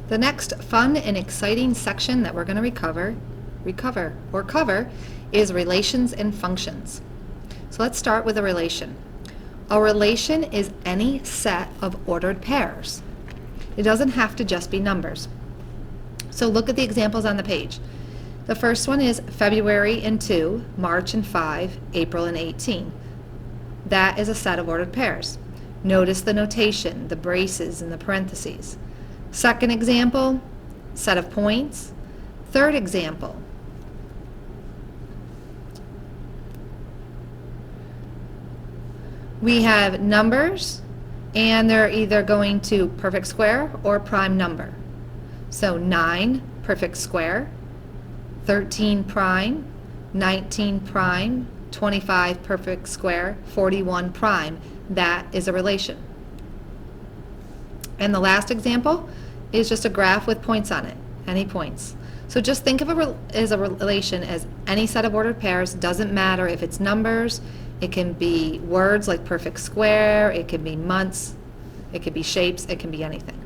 The next fun and exciting section that we're going to cover is relations and functions. So let's start with a relation. A relation is any set of ordered pairs. It doesn't have to just be numbers. So look at the examples on the page. The first one is February and 2, March and 5, April and 18. That is a set of ordered pairs. Notice the notation, the braces and the parentheses. Second example, set of points. Third example, we have numbers, and they're either going to perfect square or prime number. So 9 perfect square, 13 prime, 19 prime, 25 perfect square, 41 prime. That is a relation. And the last example is just a graph with points on it, any points. So just think of a relation as any set of ordered pairs. Doesn't matter if it's numbers, it can be words like perfect square, it can be months, it could be shapes, it can be anything.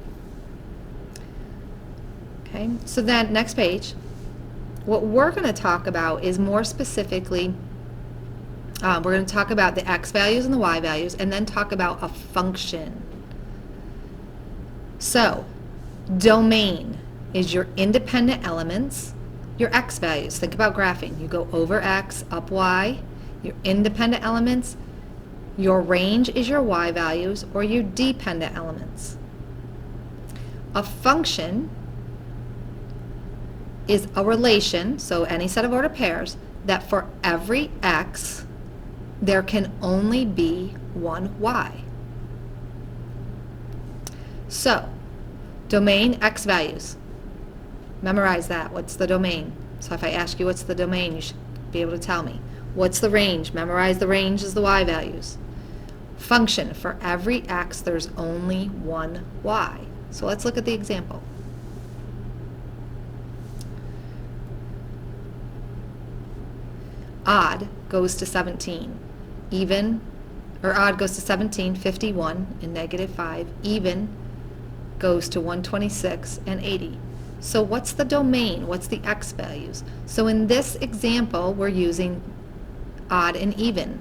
Okay, so then next page, what we're going to talk about is more specifically, we're going to talk about the x values and the y values, and then talk about a function. So, domain is your independent elements, your x values. Think about graphing. You go over x, up y, your independent elements. Your range is your y values or your dependent elements. A function is a relation, so any set of ordered pairs, that for every x, there can only be one y. So, domain x values. Memorize that. What's the domain? So if I ask you what's the domain, you should be able to tell me. What's the range? Memorize the range is the y values. Function, for every x, there's only one y. So let's look at the example. Odd goes to 17. Even, or odd goes to 17, 51, and -5. Even goes to 126 and 80. So what's the domain? What's the x values? So in this example, we're using odd and even.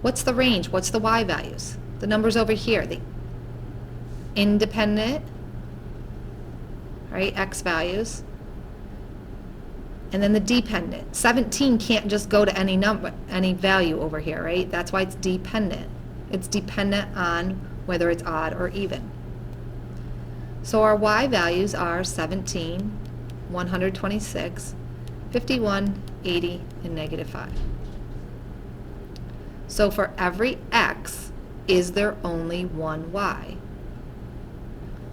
What's the range? What's the y values? The numbers over here, the independent, right, x values, and then the dependent. 17 can't just go to any number, any value over here, right? That's why it's dependent. It's dependent on whether it's odd or even. So our y values are 17, 126, 51, 80, and -5. So for every x, is there only one y?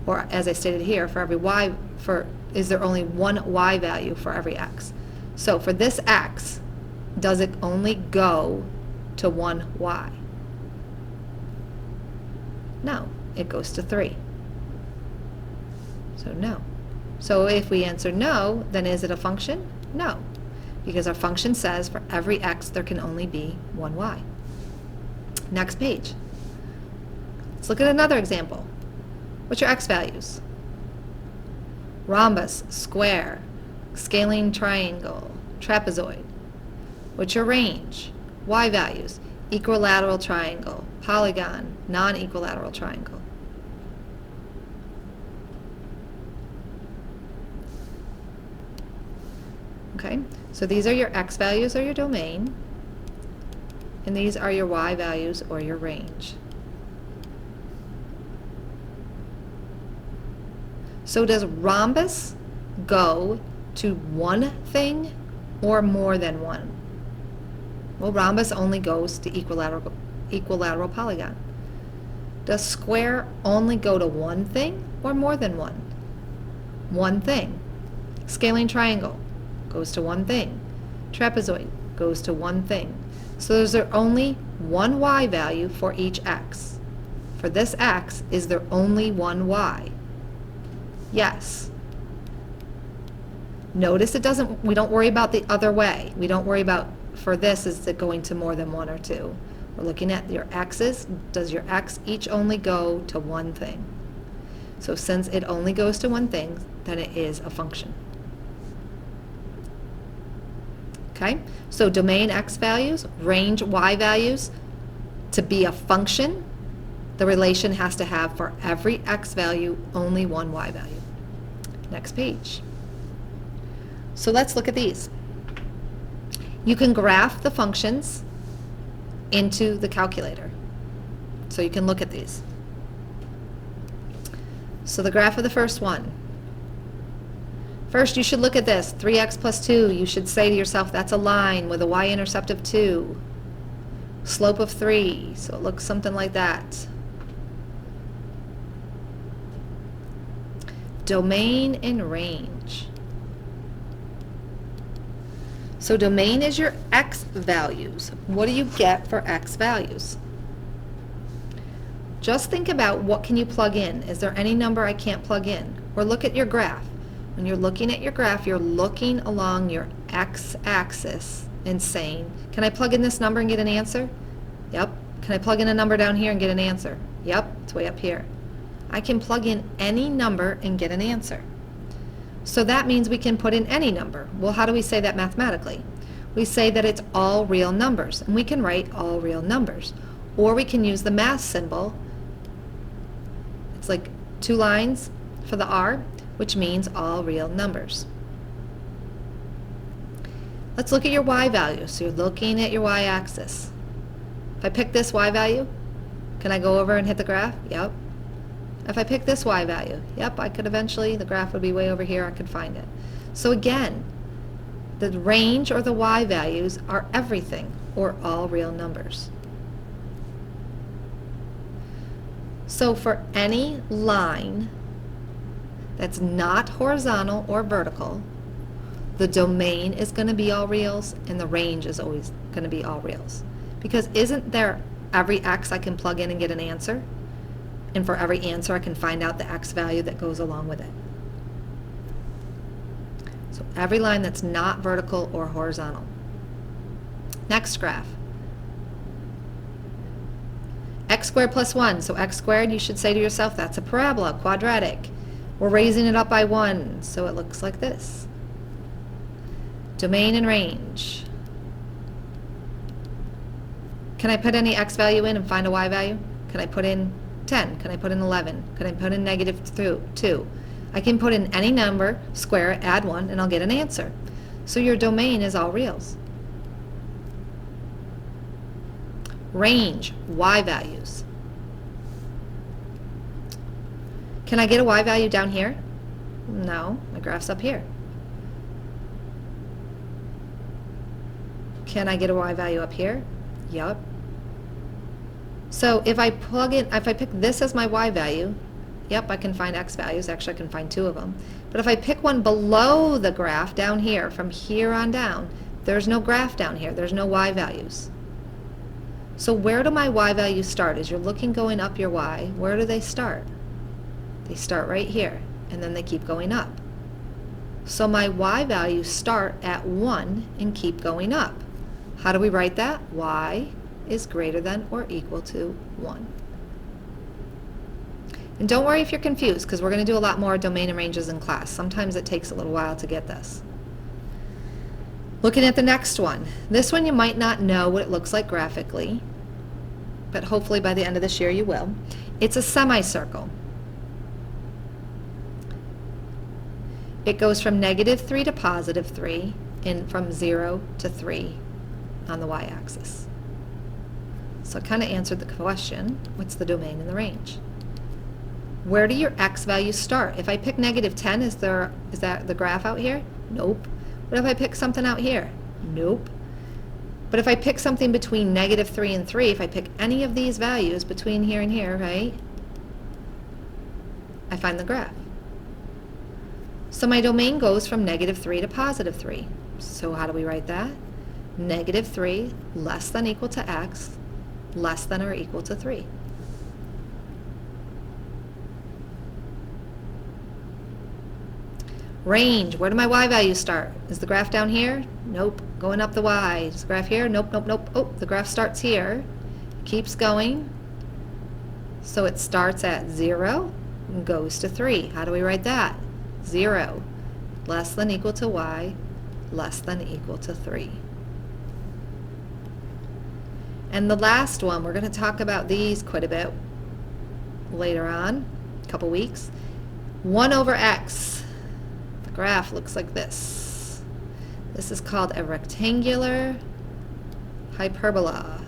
Or as I stated here, for every y, is there only one y value for every x? So for this x, does it only go to one y? No, it goes to 3. So no. So if we answer no, then is it a function? No, because our function says for every x there can only be one y. Next page. Let's look at another example. What's your x values? Rhombus, square, scalene triangle, trapezoid. What's your range? Y values, equilateral triangle, polygon, non-equilateral triangle. Okay, so these are your x values or your domain, and these are your y values or your range. So does rhombus go to one thing or more than one? Well, rhombus only goes to equilateral polygon. Does square only go to one thing or more than one? One thing. Scalene triangle goes to one thing. Trapezoid goes to one thing. So is there only one y value for each x? For this x, is there only one y? Yes. Notice we don't worry about the other way. We don't worry about for this, is it going to more than one or two? We're looking at your x's. Does your x each only go to one thing? So since it only goes to one thing, then it is a function. Okay, so domain x values, range y values. To be a function, the relation has to have for every x value only one y value. Next page. So let's look at these. You can graph the functions into the calculator. So you can look at these. So the graph of the first one. First, you should look at this. 3x plus 2. You should say to yourself, that's a line with a y-intercept of 2. Slope of 3. So it looks something like that. Domain and range. So domain is your x values. What do you get for x values? Just think about, what can you plug in? Is there any number I can't plug in? Or look at your graph. When you're looking at your graph, you're looking along your x-axis and saying, can I plug in this number and get an answer? Yep. Can I plug in a number down here and get an answer? Yep, it's way up here. I can plug in any number and get an answer. So that means we can put in any number. Well, how do we say that mathematically? We say that it's all real numbers, and we can write all real numbers. Or we can use the math symbol. It's like 2 lines for the R, which means all real numbers. Let's look at your y value. So you're looking at your y-axis. If I pick this y value, can I go over and hit the graph? Yep. If I pick this y value, yep, I could eventually, the graph would be way over here, I could find it. So again, the range or the y values are everything, or all real numbers. So for any line that's not horizontal or vertical, the domain is going to be all reals and the range is always going to be all reals. Because isn't there every x I can plug in and get an answer? And for every answer I can find out the x value that goes along with it. So every line that's not vertical or horizontal. Next graph. X squared plus 1. So x squared, you should say to yourself, that's a parabola, quadratic. We're raising it up by 1, so it looks like this. Domain and range. Can I put any x value in and find a y value? Can I put in 10? Can I put in 11? Can I put in negative 2? I can put in any number, square it, add 1, and I'll get an answer. So your domain is all reals. Range, y values. Can I get a y value down here? No, my graph's up here. Can I get a y value up here? Yup. So if I pick this as my y value, yep, I can find x values. Actually, I can find 2 of them. But if I pick one below the graph down here, from here on down, there's no graph down here. There's no y values. So where do my y values start? As you're looking going up your y, where do they start? They start right here, and then they keep going up. So my y values start at 1 and keep going up. How do we write that? Y is greater than or equal to 1. And don't worry if you're confused, because we're going to do a lot more domain and ranges in class. Sometimes it takes a little while to get this. Looking at the next one. This one you might not know what it looks like graphically, but hopefully by the end of this year you will. It's a semicircle. It goes from -3 to +3 and from 0 to 3 on the y-axis. So I kind of answered the question, what's the domain and the range? Where do your x values start? If I pick -10, is that the graph out here? Nope. What if I pick something out here? Nope. But if I pick something between -3 and 3, if I pick any of these values between here and here, right, I find the graph. So my domain goes from -3 to +3. So how do we write that? -3 less than equal to x less than or equal to 3. Range, where do my y values start? Is the graph down here? Nope. Going up the y. Is the graph here? Nope, nope, nope. Oh, the graph starts here. Keeps going. So it starts at 0 and goes to 3. How do we write that? 0 less than equal to y less than equal to 3. And the last one, we're going to talk about these quite a bit later on, a couple weeks. 1 over x. The graph looks like this. This is called a rectangular hyperbola.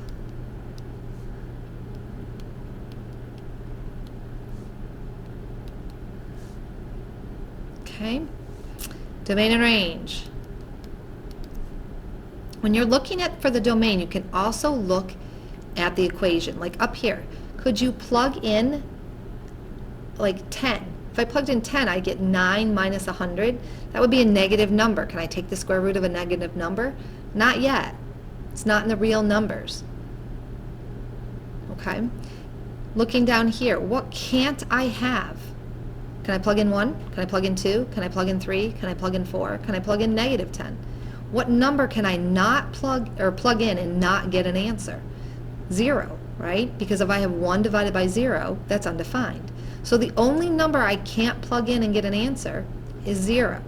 Okay, domain and range. When you're looking at for the domain, you can also look at the equation. Like up here, could you plug in like 10? If I plugged in 10, I get 9 minus 100. That would be a negative number. Can I take the square root of a negative number? Not yet. It's not in the real numbers. Okay. Looking down here, what can't I have? Can I plug in 1? Can I plug in 2? Can I plug in 3? Can I plug in 4? Can I plug in negative 10? What number can I not plug in and not get an answer? 0, right? Because if I have 1 divided by 0, that's undefined. So the only number I can't plug in and get an answer is 0.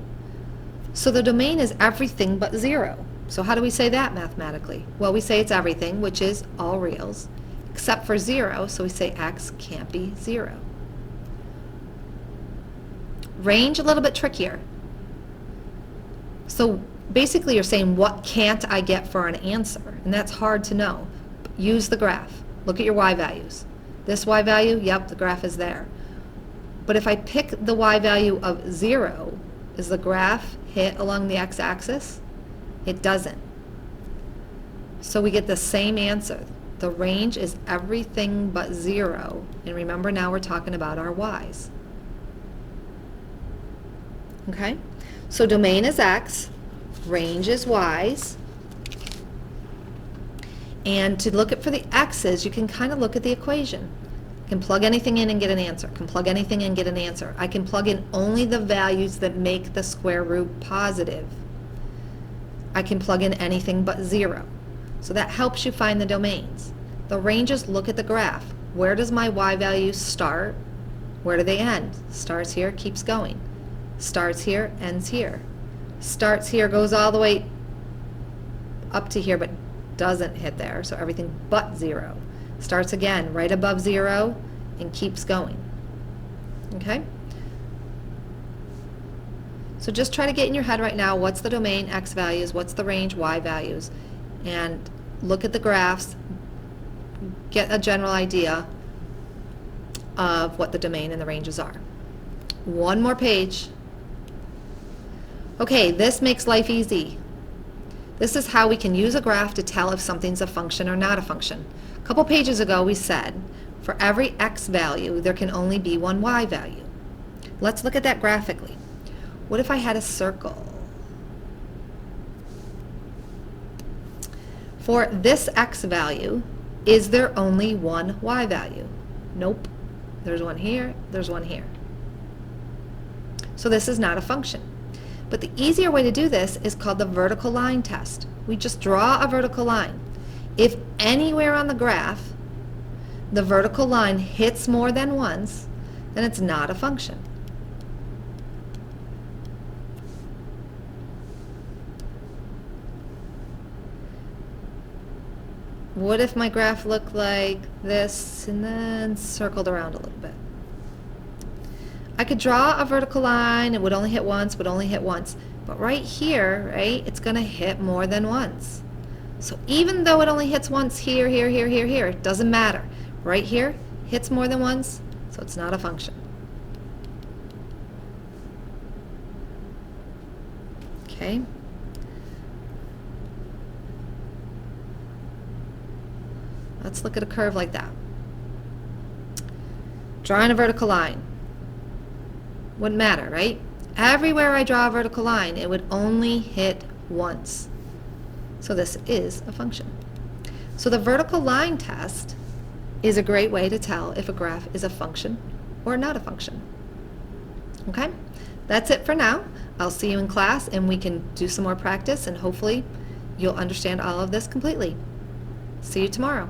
So the domain is everything but 0. So how do we say that mathematically? Well, we say it's everything, which is all reals, except for 0, so we say x can't be 0. Range, a little bit trickier. So basically you're saying, what can't I get for an answer? And that's hard to know. Use the graph. Look at your y values. This y value, yep, the graph is there. But if I pick the y value of 0, is the graph hit along the x-axis? It doesn't. So we get the same answer. The range is everything but 0. And remember, now we're talking about our y's. Okay? So domain is x, range is y's. And to look at for the x's, you can kind of look at the equation. I can plug anything in and get an answer. I can plug anything in and get an answer. I can plug in only the values that make the square root positive. I can plug in anything but 0. So that helps you find the domains. The ranges, look at the graph. Where does my y value start? Where do they end? Starts here, keeps going. Starts here, ends here. Starts here, goes all the way up to here, but doesn't hit there, so everything but 0. Starts again right above 0 and keeps going. Okay? So just try to get in your head right now, what's the domain, x values, what's the range, y values, and look at the graphs, get a general idea of what the domain and the ranges are. One more page. Okay, this makes life easy. This is how we can use a graph to tell if something's a function or not a function. A couple pages ago we said for every x value there can only be one y value. Let's look at that graphically. What if I had a circle? For this x value, is there only one y value? Nope. There's one here, there's one here. So this is not a function. But the easier way to do this is called the vertical line test. We just draw a vertical line. If anywhere on the graph the vertical line hits more than once, then it's not a function. What if my graph looked like this and then circled around a little bit? I could draw a vertical line, it would only hit once, would only hit once. But right here, right, it's going to hit more than once. So even though it only hits once here, here, here, here, here, it doesn't matter. Right here, hits more than once, so it's not a function. Okay. Let's look at a curve like that. Drawing a vertical line. Wouldn't matter, right? Everywhere I draw a vertical line, it would only hit once. So this is a function. So the vertical line test is a great way to tell if a graph is a function or not a function. Okay? That's it for now. I'll see you in class and we can do some more practice and hopefully you'll understand all of this completely. See you tomorrow.